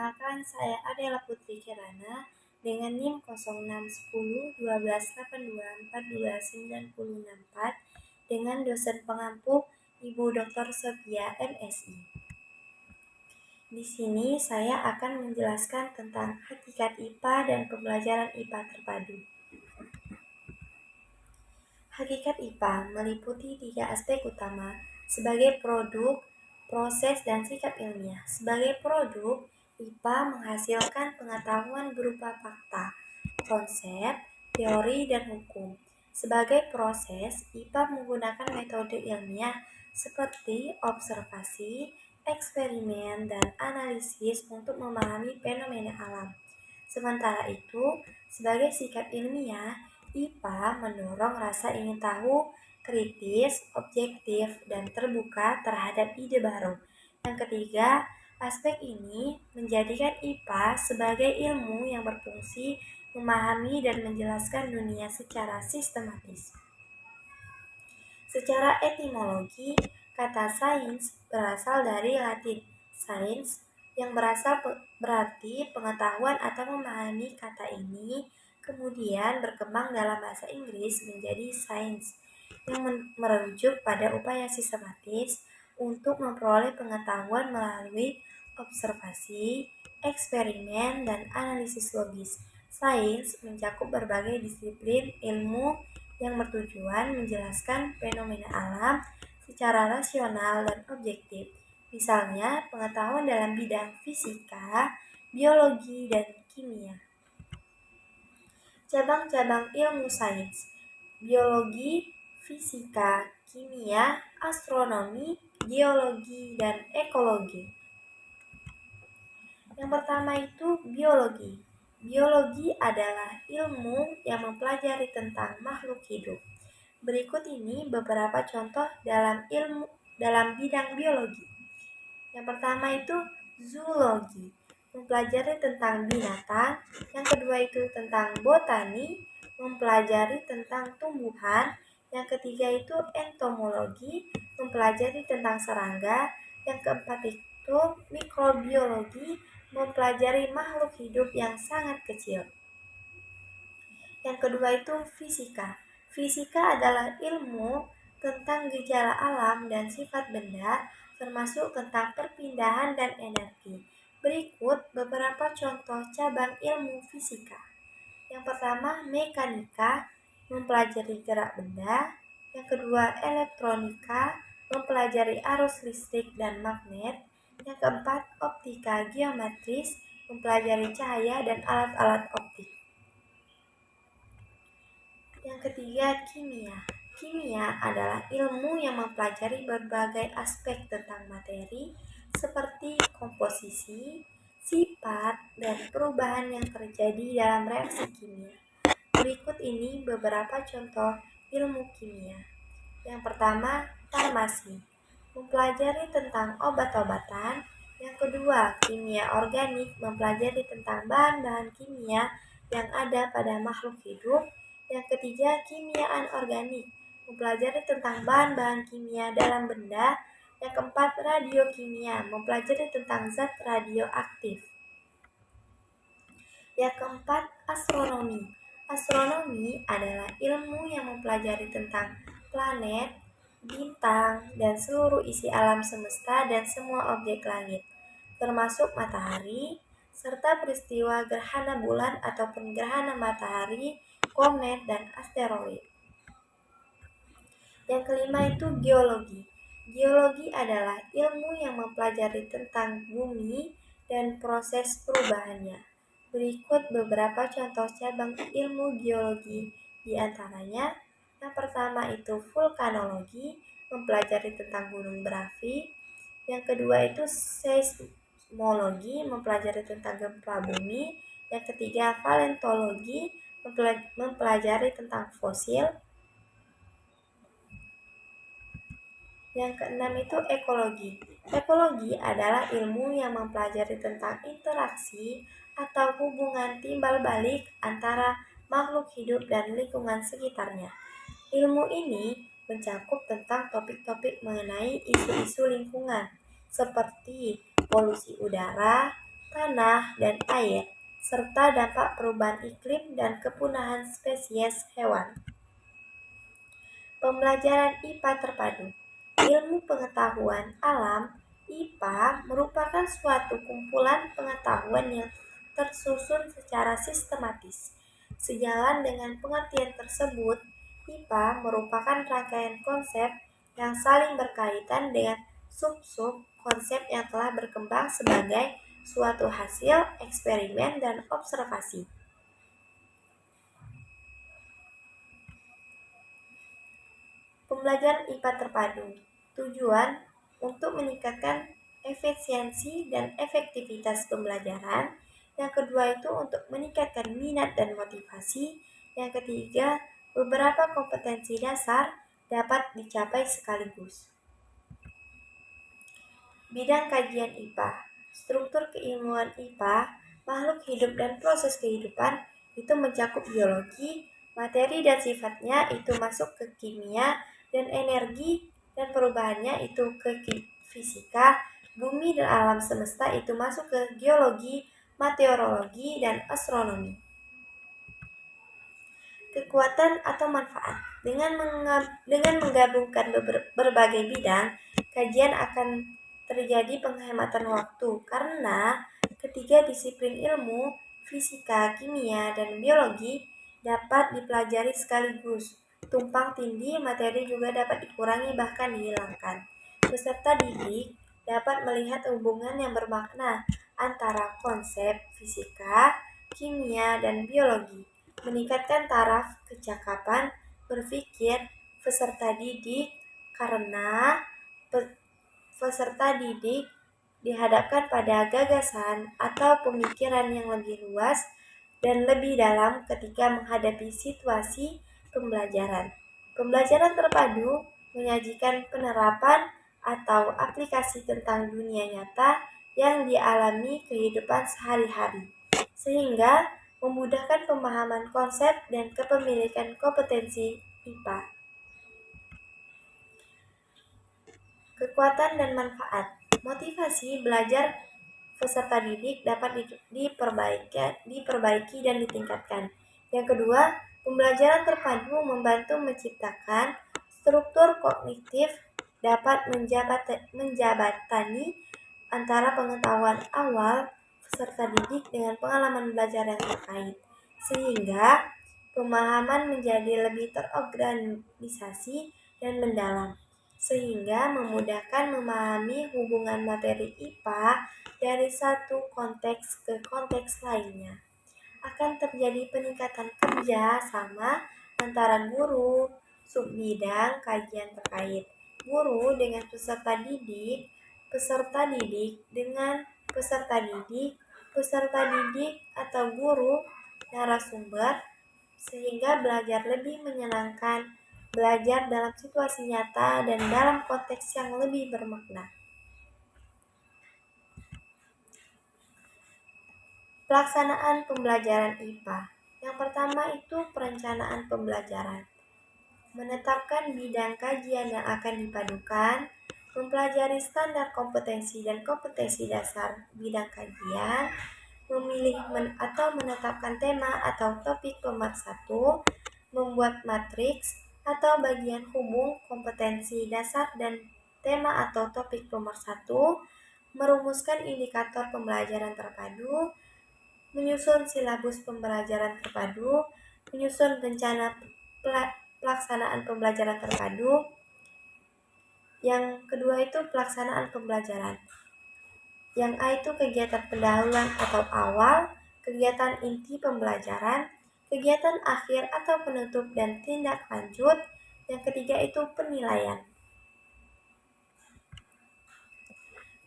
Perkenalkan, saya Adela Putri Kirana dengan NIM 0610 12824294 dengan dosen pengampu Ibu Dr. Sophia MSI. Di sini saya akan menjelaskan tentang hakikat IPA dan pembelajaran IPA terpadu. Hakikat IPA meliputi 3 aspek utama sebagai produk, proses, dan sikap ilmiah. Sebagai produk, IPA menghasilkan pengetahuan berupa fakta, konsep, teori, dan hukum. Sebagai proses, IPA menggunakan metode ilmiah seperti observasi, eksperimen, dan analisis untuk memahami fenomena alam. Sementara itu, sebagai sikap ilmiah, IPA mendorong rasa ingin tahu, kritis, objektif, dan terbuka terhadap ide baru. Yang ketiga, aspek ini menjadikan IPA sebagai ilmu yang berfungsi memahami dan menjelaskan dunia secara sistematis. Secara etimologi, kata sains berasal dari Latin science yang berarti pengetahuan atau memahami. Kata ini kemudian berkembang dalam bahasa Inggris menjadi science yang merujuk pada upaya sistematis untuk memperoleh pengetahuan melalui observasi, eksperimen, dan analisis logis. Sains mencakup berbagai disiplin ilmu yang bertujuan menjelaskan fenomena alam secara rasional dan objektif. Misalnya, pengetahuan dalam bidang fisika, biologi, dan kimia. Cabang-cabang ilmu sains: biologi, fisika, kimia, astronomi, geologi, dan ekologi. Yang pertama itu biologi. Biologi adalah ilmu yang mempelajari tentang makhluk hidup. Berikut ini beberapa contoh dalam bidang biologi. Yang pertama itu zoologi, mempelajari tentang binatang. Yang kedua itu tentang botani, mempelajari tentang tumbuhan. Yang ketiga itu entomologi, mempelajari tentang serangga. Yang keempat itu mikrobiologi, mempelajari makhluk hidup yang sangat kecil. Yang kedua itu fisika. Fisika adalah ilmu tentang gejala alam dan sifat benda, termasuk tentang perpindahan dan energi. Berikut beberapa contoh cabang ilmu fisika. Yang pertama, mekanika, mempelajari gerak benda. Yang kedua, elektronika, mempelajari arus listrik dan magnet. Yang keempat, optika geometris, mempelajari cahaya dan alat-alat optik. Yang ketiga, kimia. Kimia adalah ilmu yang mempelajari berbagai aspek tentang materi seperti komposisi, sifat, dan perubahan yang terjadi dalam reaksi kimia. Berikut ini beberapa contoh ilmu kimia. Yang pertama, farmasi, mempelajari tentang obat-obatan. Yang kedua, kimia organik, mempelajari tentang bahan-bahan kimia yang ada pada makhluk hidup. Yang ketiga, kimia anorganik, mempelajari tentang bahan-bahan kimia dalam benda. Yang keempat, radiokimia, mempelajari tentang zat radioaktif. Yang keempat, astronomi. Astronomi adalah ilmu yang mempelajari tentang planet, bintang, dan seluruh isi alam semesta dan semua objek langit, termasuk matahari, serta peristiwa gerhana bulan ataupun gerhana matahari, komet, dan asteroid. Yang kelima itu geologi. Geologi adalah ilmu yang mempelajari tentang bumi dan proses perubahannya. Berikut beberapa contoh cabang ilmu geologi, di antaranya yang pertama itu vulkanologi, mempelajari tentang gunung berapi. Yang kedua itu seismologi, mempelajari tentang gempa bumi. Yang ketiga paleontologi, mempelajari tentang fosil. Yang keenam itu ekologi. Ekologi adalah ilmu yang mempelajari tentang interaksi atau hubungan timbal balik antara makhluk hidup dan lingkungan sekitarnya. Ilmu ini mencakup tentang topik-topik mengenai isu-isu lingkungan seperti polusi udara, tanah, dan air, serta dampak perubahan iklim dan kepunahan spesies hewan. Pembelajaran IPA terpadu. Ilmu pengetahuan alam IPA merupakan suatu kumpulan pengetahuan yang tersusun secara sistematis. Sejalan dengan pengertian tersebut, IPA merupakan rangkaian konsep yang saling berkaitan dengan sub-sub konsep yang telah berkembang sebagai suatu hasil eksperimen dan observasi. Pembelajaran IPA terpadu. Tujuan untuk meningkatkan efisiensi dan efektivitas pembelajaran. Yang kedua itu untuk meningkatkan minat dan motivasi. Yang ketiga, beberapa kompetensi dasar dapat dicapai sekaligus. Bidang kajian IPA. Struktur keilmuan IPA, makhluk hidup dan proses kehidupan itu mencakup biologi, materi dan sifatnya itu masuk ke kimia, dan energi dan perubahannya itu ke fisika, bumi dan alam semesta itu masuk ke geologi, meteorologi, dan astronomi. Kekuatan atau manfaat. Dengan menggabungkan berbagai bidang, kajian akan terjadi penghematan waktu karena ketiga disiplin ilmu, fisika, kimia, dan biologi dapat dipelajari sekaligus. Tumpang tindih materi juga dapat dikurangi bahkan dihilangkan. Peserta didik dapat melihat hubungan yang bermakna antara konsep fisika, kimia, dan biologi, meningkatkan taraf kecakapan berpikir peserta didik karena peserta didik dihadapkan pada gagasan atau pemikiran yang lebih luas dan lebih dalam ketika menghadapi situasi pembelajaran. Pembelajaran terpadu menyajikan penerapan atau aplikasi tentang dunia nyata yang dialami kehidupan sehari-hari, sehingga memudahkan pemahaman konsep dan kepemilikan kompetensi IPA. Kekuatan dan manfaat. Motivasi belajar peserta didik dapat diperbaiki dan ditingkatkan. Yang kedua, pembelajaran terpadu membantu menciptakan struktur kognitif dapat menjabatani antara pengetahuan awal peserta didik dengan pengalaman belajar yang terkait, sehingga pemahaman menjadi lebih terorganisasi dan mendalam, sehingga memudahkan memahami hubungan materi IPA dari satu konteks ke konteks lainnya. Akan terjadi peningkatan kerja sama antara guru, subbidang kajian terkait, guru dengan peserta didik dengan peserta didik atau guru narasumber, sehingga belajar lebih menyenangkan, belajar dalam situasi nyata dan dalam konteks yang lebih bermakna. Pelaksanaan pembelajaran IPA. Yang pertama itu perencanaan pembelajaran. Menetapkan bidang kajian yang akan dipadukan, mempelajari standar kompetensi dan kompetensi dasar bidang kajian, memilih atau menetapkan tema atau topik pemersatu, membuat matriks atau bagian hubung kompetensi dasar dan tema atau topik pemersatu, merumuskan indikator pembelajaran terpadu, menyusun silabus pembelajaran terpadu, menyusun rencana pelaksanaan pembelajaran terpadu. Yang kedua itu pelaksanaan pembelajaran. Yang A itu kegiatan pendahuluan atau awal, kegiatan inti pembelajaran, kegiatan akhir atau penutup dan tindak lanjut. Yang ketiga itu penilaian.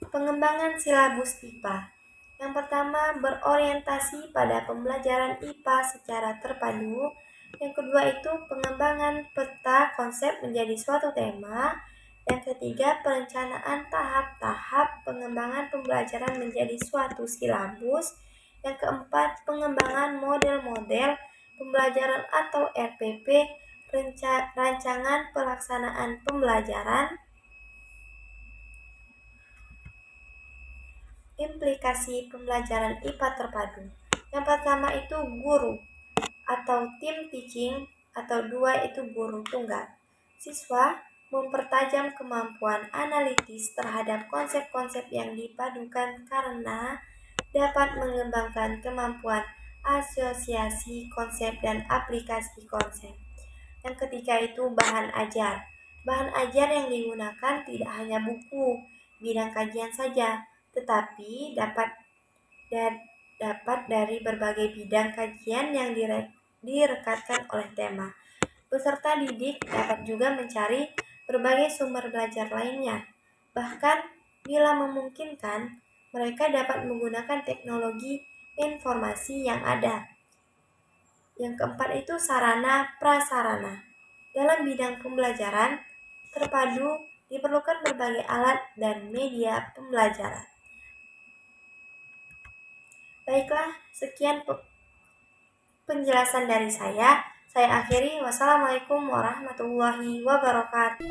Pengembangan silabus IPA. Yang pertama, berorientasi pada pembelajaran IPA secara terpadu. Yang kedua itu pengembangan peta konsep menjadi suatu tema. Yang ketiga, perencanaan tahap-tahap pengembangan pembelajaran menjadi suatu silabus. Yang keempat, pengembangan model-model pembelajaran atau RPP, rancangan pelaksanaan pembelajaran. implikasi pembelajaran IPA terpadu. Yang pertama itu guru atau tim teaching, atau dua itu guru tunggal. Siswa mempertajam kemampuan analitis terhadap konsep-konsep yang dipadukan karena dapat mengembangkan kemampuan asosiasi konsep dan aplikasi konsep. Yang ketiga itu bahan ajar. Bahan ajar yang digunakan tidak hanya buku, bidang kajian saja, tetapi dapat dari berbagai bidang kajian yang direkatkan oleh tema. Peserta didik dapat juga mencari berbagai sumber belajar lainnya. Bahkan bila memungkinkan, mereka dapat menggunakan teknologi informasi yang ada. Yang keempat itu sarana prasarana. Dalam bidang pembelajaran terpadu diperlukan berbagai alat dan media pembelajaran. Baiklah, sekian penjelasan dari saya. Saya akhiri. Wassalamualaikum warahmatullahi wabarakatuh.